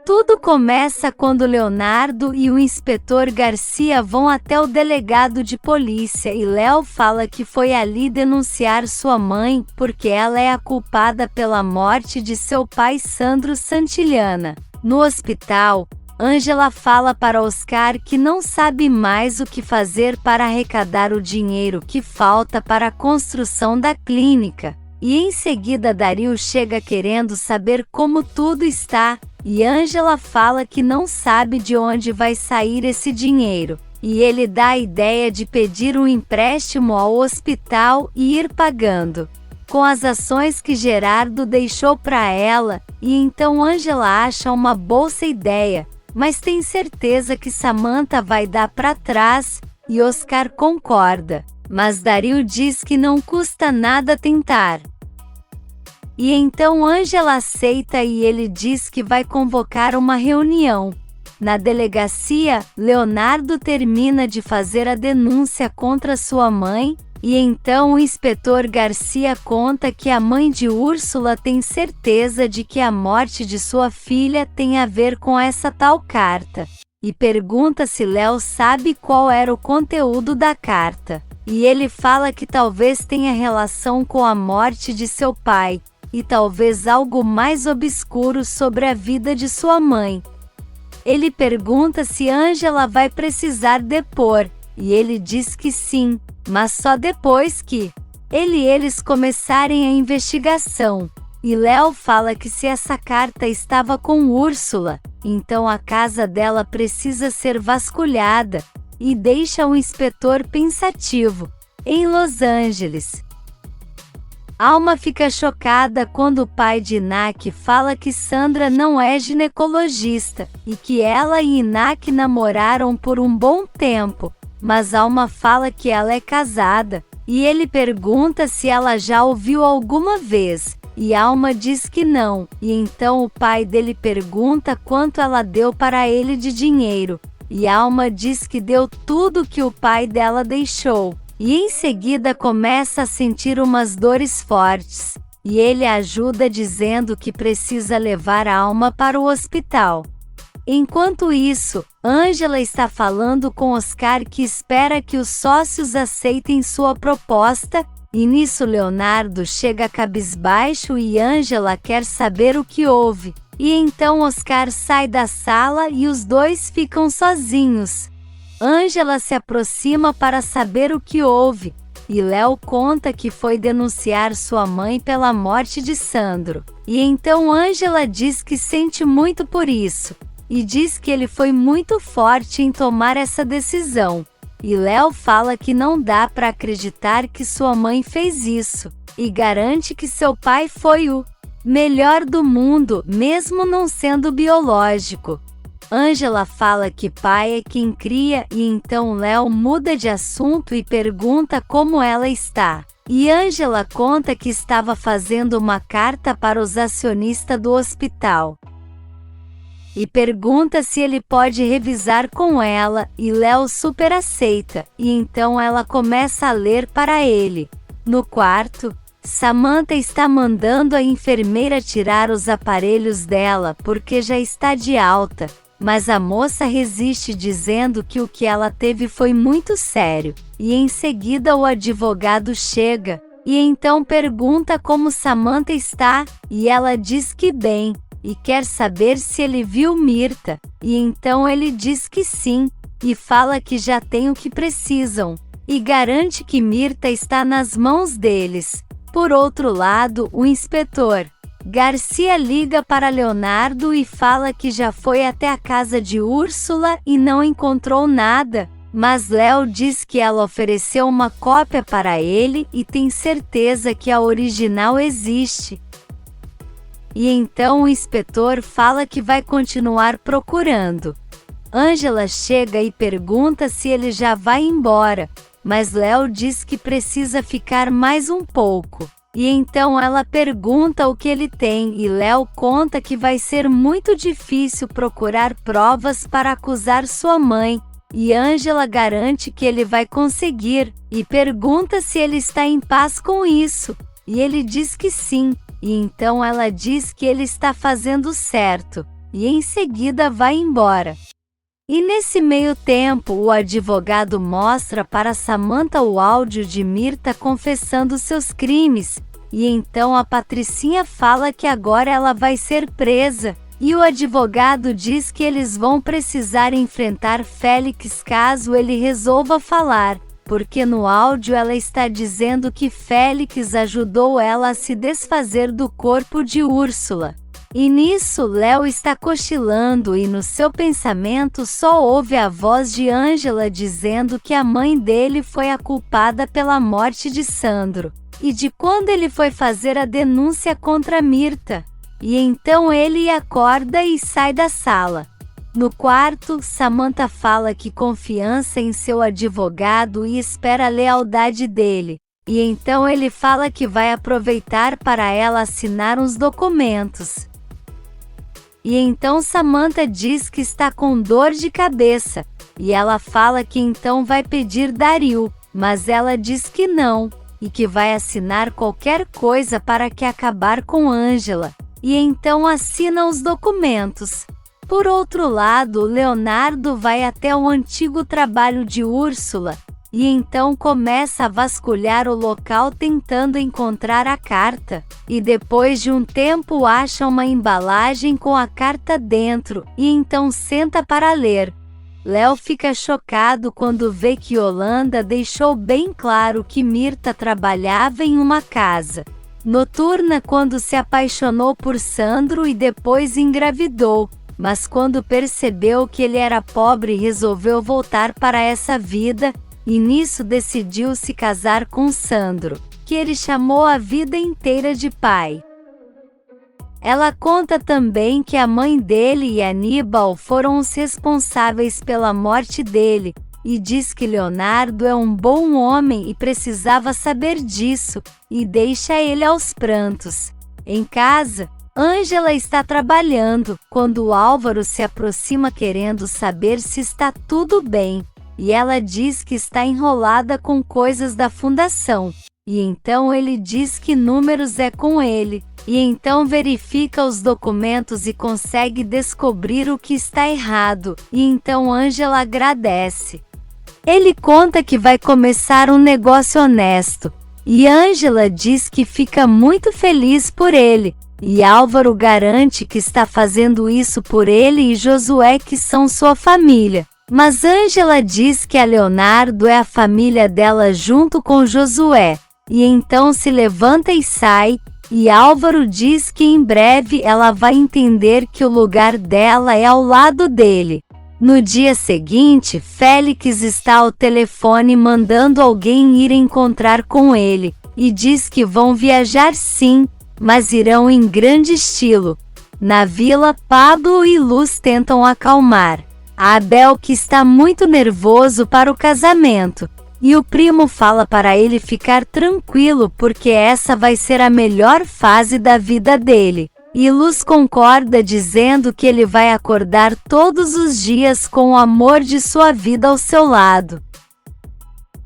Tudo começa quando Leonardo e o inspetor Garcia vão até o delegado de polícia e Léo fala que foi ali denunciar sua mãe porque ela é a culpada pela morte de seu pai Sandro Santillana. No hospital, Ângela fala para Oscar que não sabe mais o que fazer para arrecadar o dinheiro que falta para a construção da clínica. E em seguida Dario chega querendo saber como tudo está, e Ângela fala que não sabe de onde vai sair esse dinheiro. E ele dá a ideia de pedir um empréstimo ao hospital e ir pagando com as ações que Gerardo deixou para ela, e então Ângela acha uma boa ideia, mas tem certeza que Samantha vai dar para trás, e Oscar concorda. Mas Dario diz que não custa nada tentar. E então Ângela aceita e ele diz que vai convocar uma reunião. Na delegacia, Leonardo termina de fazer a denúncia contra sua mãe, e então o inspetor Garcia conta que a mãe de Úrsula tem certeza de que a morte de sua filha tem a ver com essa tal carta. E pergunta se Léo sabe qual era o conteúdo da carta. E ele fala que talvez tenha relação com a morte de seu pai, e talvez algo mais obscuro sobre a vida de sua mãe. Ele pergunta se Ângela vai precisar depor, e ele diz que sim, mas só depois que eles começarem a investigação. E Léo fala que se essa carta estava com Úrsula, então a casa dela precisa ser vasculhada, e deixa o inspetor pensativo. Em Los Angeles, Alma fica chocada quando o pai de Inak fala que Sandra não é ginecologista, e que ela e Inak namoraram por um bom tempo, mas Alma fala que ela é casada, e ele pergunta se ela já ouviu alguma vez, e Alma diz que não, e então o pai dele pergunta quanto ela deu para ele de dinheiro, e Alma diz que deu tudo que o pai dela deixou. E em seguida começa a sentir umas dores fortes, e ele ajuda dizendo que precisa levar a Alma para o hospital. Enquanto isso, Ângela está falando com Oscar que espera que os sócios aceitem sua proposta, e nisso Leonardo chega cabisbaixo e Ângela quer saber o que houve. E então Oscar sai da sala e os dois ficam sozinhos. Ângela se aproxima para saber o que houve, e Léo conta que foi denunciar sua mãe pela morte de Sandro. E então Ângela diz que sente muito por isso, e diz que ele foi muito forte em tomar essa decisão. E Léo fala que não dá para acreditar que sua mãe fez isso, e garante que seu pai foi o melhor do mundo, mesmo não sendo biológico. Ângela fala que pai é quem cria, e então Léo muda de assunto e pergunta como ela está. E Ângela conta que estava fazendo uma carta para os acionistas do hospital. E pergunta se ele pode revisar com ela, e Léo super aceita, e então ela começa a ler para ele. No quarto, Samantha está mandando a enfermeira tirar os aparelhos dela porque já está de alta. Mas a moça resiste dizendo que o que ela teve foi muito sério, e em seguida o advogado chega, e então pergunta como Samantha está, e ela diz que bem, e quer saber se ele viu Mirta, e então ele diz que sim, e fala que já tem o que precisam, e garante que Mirta está nas mãos deles. Por outro lado, o inspetor Garcia liga para Leonardo e fala que já foi até a casa de Úrsula e não encontrou nada, mas Léo diz que ela ofereceu uma cópia para ele e tem certeza que a original existe. E então o inspetor fala que vai continuar procurando. Ângela chega e pergunta se ele já vai embora, mas Léo diz que precisa ficar mais um pouco. E então ela pergunta o que ele tem e Léo conta que vai ser muito difícil procurar provas para acusar sua mãe, e Ângela garante que ele vai conseguir, e pergunta se ele está em paz com isso, e ele diz que sim, e então ela diz que ele está fazendo certo, e em seguida vai embora. E nesse meio tempo, o advogado mostra para Samantha o áudio de Mirtha confessando seus crimes, e então a Patricinha fala que agora ela vai ser presa, e o advogado diz que eles vão precisar enfrentar Félix caso ele resolva falar, porque no áudio ela está dizendo que Félix ajudou ela a se desfazer do corpo de Úrsula. E nisso Léo está cochilando e no seu pensamento só ouve a voz de Ângela dizendo que a mãe dele foi a culpada pela morte de Sandro, e de quando ele foi fazer a denúncia contra Mirtha. E então ele acorda e sai da sala. No quarto, Samantha fala que confiança em seu advogado e espera a lealdade dele. E então ele fala que vai aproveitar para ela assinar uns documentos. E então Samantha diz que está com dor de cabeça, e ela fala que então vai pedir Daryl, mas ela diz que não, e que vai assinar qualquer coisa para que acabar com Ângela, e então assina os documentos. Por outro lado, Leonardo vai até o antigo trabalho de Úrsula, e então começa a vasculhar o local tentando encontrar a carta, e depois de um tempo acha uma embalagem com a carta dentro, e então senta para ler. Léo fica chocado quando vê que Yolanda deixou bem claro que Mirtha trabalhava em uma casa noturna quando se apaixonou por Sandro e depois engravidou, mas quando percebeu que ele era pobre resolveu voltar para essa vida, e nisso decidiu se casar com Sandro, que ele chamou a vida inteira de pai. Ela conta também que a mãe dele e Aníbal foram os responsáveis pela morte dele, e diz que Leonardo é um bom homem e precisava saber disso, e deixa ele aos prantos. Em casa, Ângela está trabalhando, quando Álvaro se aproxima querendo saber se está tudo bem. E ela diz que está enrolada com coisas da fundação, e então ele diz que números é com ele, e então verifica os documentos e consegue descobrir o que está errado, e então Ângela agradece. Ele conta que vai começar um negócio honesto, e Ângela diz que fica muito feliz por ele, e Álvaro garante que está fazendo isso por ele e Josué que são sua família. Mas Ângela diz que a Leonardo é a família dela junto com Josué, e então se levanta e sai, e Álvaro diz que em breve ela vai entender que o lugar dela é ao lado dele. No dia seguinte, Félix está ao telefone mandando alguém ir encontrar com ele, e diz que vão viajar sim, mas irão em grande estilo. Na vila, Pablo e Luz tentam acalmar a Abel, que está muito nervoso para o casamento, e o primo fala para ele ficar tranquilo porque essa vai ser a melhor fase da vida dele. E Luz concorda dizendo que ele vai acordar todos os dias com o amor de sua vida ao seu lado.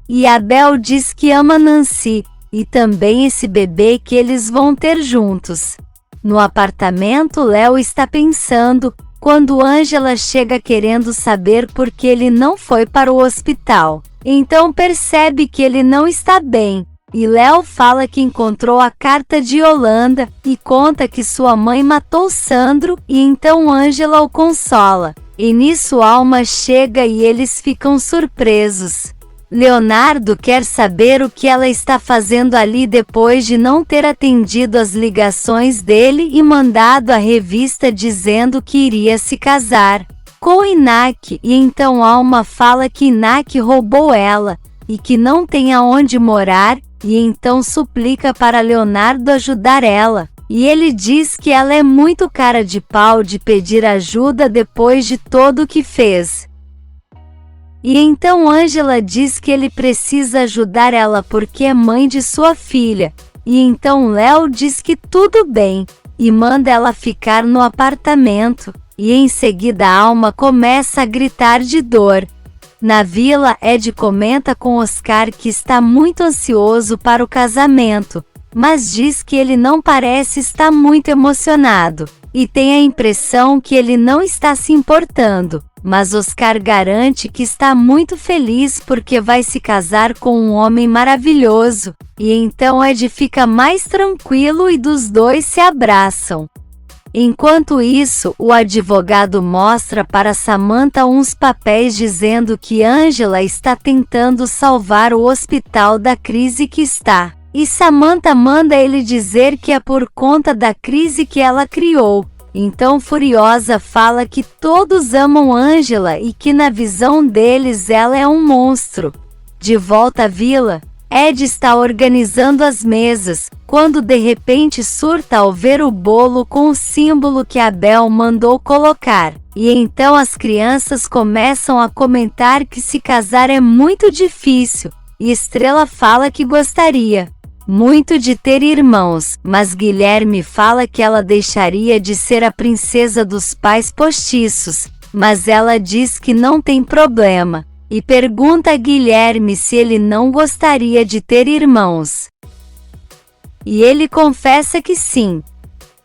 E Abel diz que ama Nancy, e também esse bebê que eles vão ter juntos. No apartamento, Léo está pensando, quando Ângela chega querendo saber por que ele não foi para o hospital. Então percebe que ele não está bem, e Léo fala que encontrou a carta de Yolanda, e conta que sua mãe matou Sandro, e então Ângela o consola. E nisso Alma chega e eles ficam surpresos. Leonardo quer saber o que ela está fazendo ali depois de não ter atendido as ligações dele e mandado a revista dizendo que iria se casar com Inak, e então Alma fala que Inak roubou ela, e que não tem aonde morar, e então suplica para Leonardo ajudar ela, e ele diz que ela é muito cara de pau de pedir ajuda depois de tudo o que fez. E então Ângela diz que ele precisa ajudar ela porque é mãe de sua filha, e então Léo diz que tudo bem, e manda ela ficar no apartamento, e em seguida a Alma começa a gritar de dor. Na vila, Ed comenta com Oscar que está muito ansioso para o casamento, mas diz que ele não parece estar muito emocionado, e tem a impressão que ele não está se importando, mas Oscar garante que está muito feliz porque vai se casar com um homem maravilhoso, e então Ed fica mais tranquilo e dos dois se abraçam. Enquanto isso, o advogado mostra para Samantha uns papéis dizendo que Angela está tentando salvar o hospital da crise que está. E Samantha manda ele dizer que é por conta da crise que ela criou. Então furiosa fala que todos amam Angela e que na visão deles ela é um monstro. De volta à vila, Ed está organizando as mesas, quando de repente surta ao ver o bolo com o símbolo que Abel mandou colocar. E então as crianças começam a comentar que se casar é muito difícil, e Estrela fala que gostaria muito de ter irmãos, mas Guilherme fala que ela deixaria de ser a princesa dos pais postiços, mas ela diz que não tem problema, e pergunta a Guilherme se ele não gostaria de ter irmãos. E ele confessa que sim.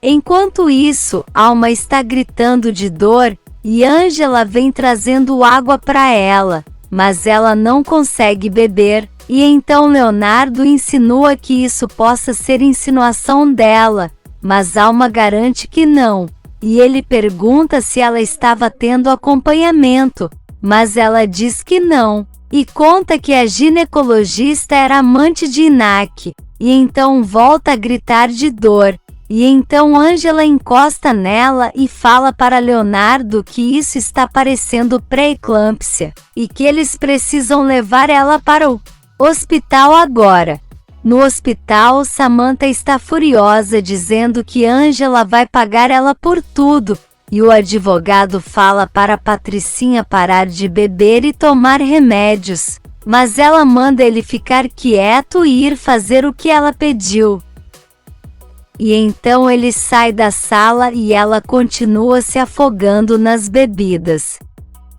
Enquanto isso, Alma está gritando de dor, e Angela vem trazendo água para ela, mas ela não consegue beber. E então Leonardo insinua que isso possa ser insinuação dela, mas Alma garante que não, e ele pergunta se ela estava tendo acompanhamento, mas ela diz que não, e conta que a ginecologista era amante de Inak, e então volta a gritar de dor, e então Angela encosta nela e fala para Leonardo que isso está parecendo pré-eclâmpsia, e que eles precisam levar ela para o hospital agora. No hospital, Samantha está furiosa dizendo que Angela vai pagar ela por tudo, e o advogado fala para Patricinha parar de beber e tomar remédios, mas ela manda ele ficar quieto e ir fazer o que ela pediu. E então ele sai da sala e ela continua se afogando nas bebidas.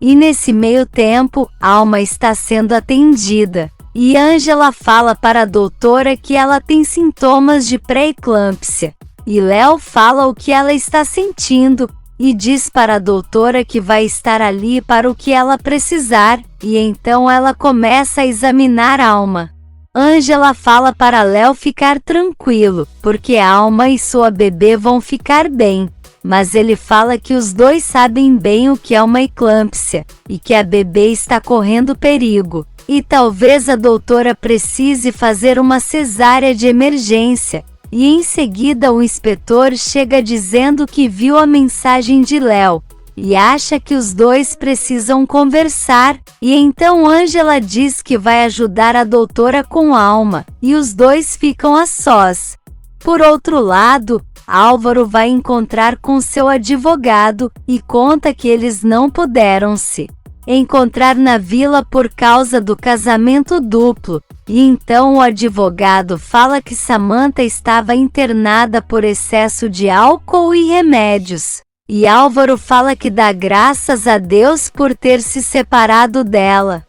E nesse meio tempo, Alma está sendo atendida. E Angela fala para a doutora que ela tem sintomas de pré-eclâmpsia. E Léo fala o que ela está sentindo, e diz para a doutora que vai estar ali para o que ela precisar, e então ela começa a examinar Alma. Angela fala para Léo ficar tranquilo, porque Alma e sua bebê vão ficar bem. Mas ele fala que os dois sabem bem o que é uma eclâmpsia, e que a bebê está correndo perigo. E talvez a doutora precise fazer uma cesárea de emergência. E em seguida o inspetor chega dizendo que viu a mensagem de Léo, e acha que os dois precisam conversar, e então Angela diz que vai ajudar a doutora com Alma, e os dois ficam a sós. Por outro lado, Álvaro vai encontrar com seu advogado, e conta que eles não puderam se encontrar na vila por causa do casamento duplo, e então o advogado fala que Samantha estava internada por excesso de álcool e remédios, e Álvaro fala que dá graças a Deus por ter se separado dela,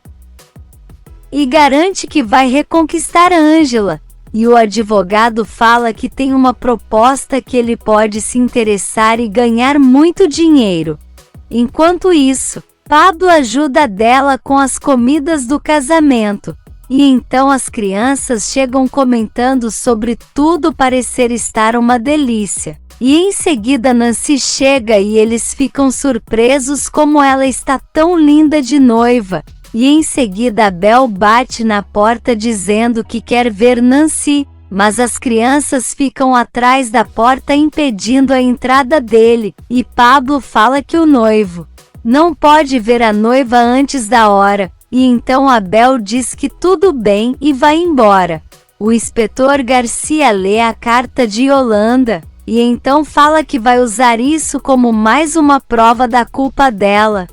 e garante que vai reconquistar Angela, e o advogado fala que tem uma proposta que ele pode se interessar e ganhar muito dinheiro. Enquanto isso, Pablo ajuda dela com as comidas do casamento, e então as crianças chegam comentando sobre tudo parecer estar uma delícia. E em seguida Nancy chega e eles ficam surpresos como ela está tão linda de noiva. E em seguida Abel bate na porta dizendo que quer ver Nancy, mas as crianças ficam atrás da porta impedindo a entrada dele, e Pablo fala que o noivo não pode ver a noiva antes da hora, e então Abel diz que tudo bem e vai embora. O inspetor Garcia lê a carta de Yolanda, e então fala que vai usar isso como mais uma prova da culpa dela.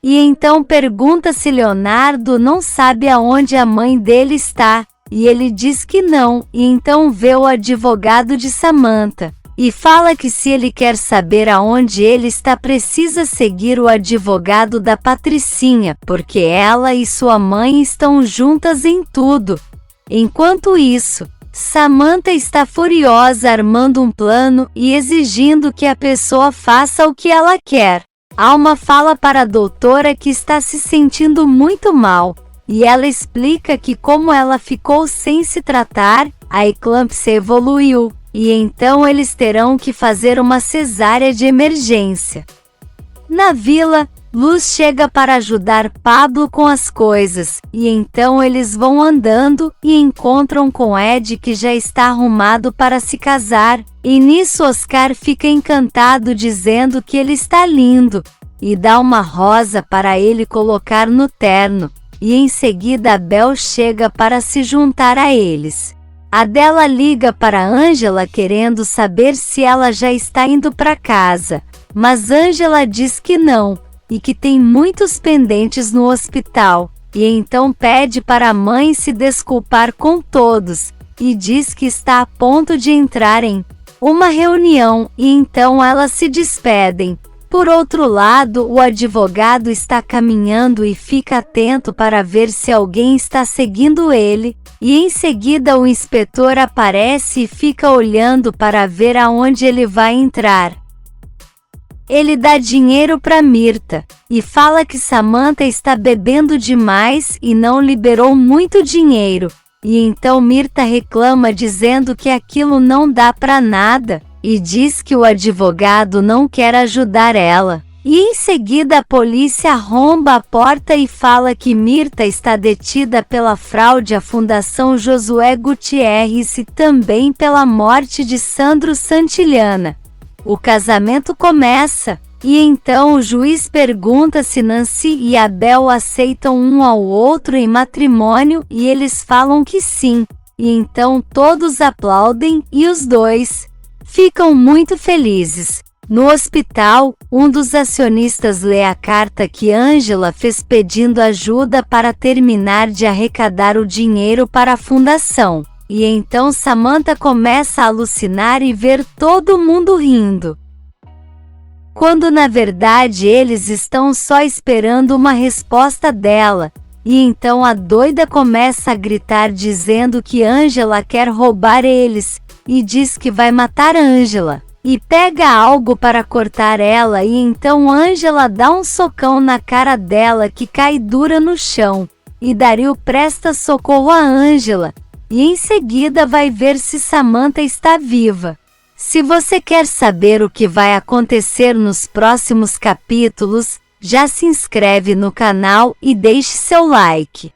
E então pergunta se Leonardo não sabe aonde a mãe dele está, e ele diz que não, e então vê o advogado de Samantha, e fala que se ele quer saber aonde ele está precisa seguir o advogado da Patricinha, porque ela e sua mãe estão juntas em tudo. Enquanto isso, Samantha está furiosa armando um plano e exigindo que a pessoa faça o que ela quer. Alma fala para a doutora que está se sentindo muito mal, e ela explica que como ela ficou sem se tratar, a eclâmpsia evoluiu, e então eles terão que fazer uma cesárea de emergência. Na vila, Luz chega para ajudar Pablo com as coisas, e então eles vão andando e encontram com Ed que já está arrumado para se casar, e nisso Oscar fica encantado dizendo que ele está lindo, e dá uma rosa para ele colocar no terno, e em seguida Bel chega para se juntar a eles. Adela liga para Angela querendo saber se ela já está indo para casa, mas Angela diz que não, e que tem muitos pendentes no hospital, e então pede para a mãe se desculpar com todos, e diz que está a ponto de entrar em uma reunião, e então elas se despedem. Por outro lado, o advogado está caminhando e fica atento para ver se alguém está seguindo ele, e em seguida o inspetor aparece e fica olhando para ver aonde ele vai entrar. Ele dá dinheiro para Mirta, e fala que Samantha está bebendo demais e não liberou muito dinheiro, e então Mirta reclama dizendo que aquilo não dá para nada, e diz que o advogado não quer ajudar ela. E em seguida a polícia arromba a porta e fala que Mirta está detida pela fraude à Fundação Josué Gutierrez e também pela morte de Sandro Santillana. O casamento começa, e então o juiz pergunta se Nancy e Abel aceitam um ao outro em matrimônio e eles falam que sim, e então todos aplaudem e os dois ficam muito felizes. No hospital, um dos acionistas lê a carta que Angela fez pedindo ajuda para terminar de arrecadar o dinheiro para a fundação. E então Samantha começa a alucinar e ver todo mundo rindo, quando na verdade eles estão só esperando uma resposta dela. E então a doida começa a gritar dizendo que Angela quer roubar eles, e diz que vai matar Angela, e pega algo para cortar ela, e então Angela dá um socão na cara dela que cai dura no chão, e Daryl presta socorro a Angela, e em seguida vai ver se Samantha está viva. Se você quer saber o que vai acontecer nos próximos capítulos, já se inscreve no canal e deixe seu like.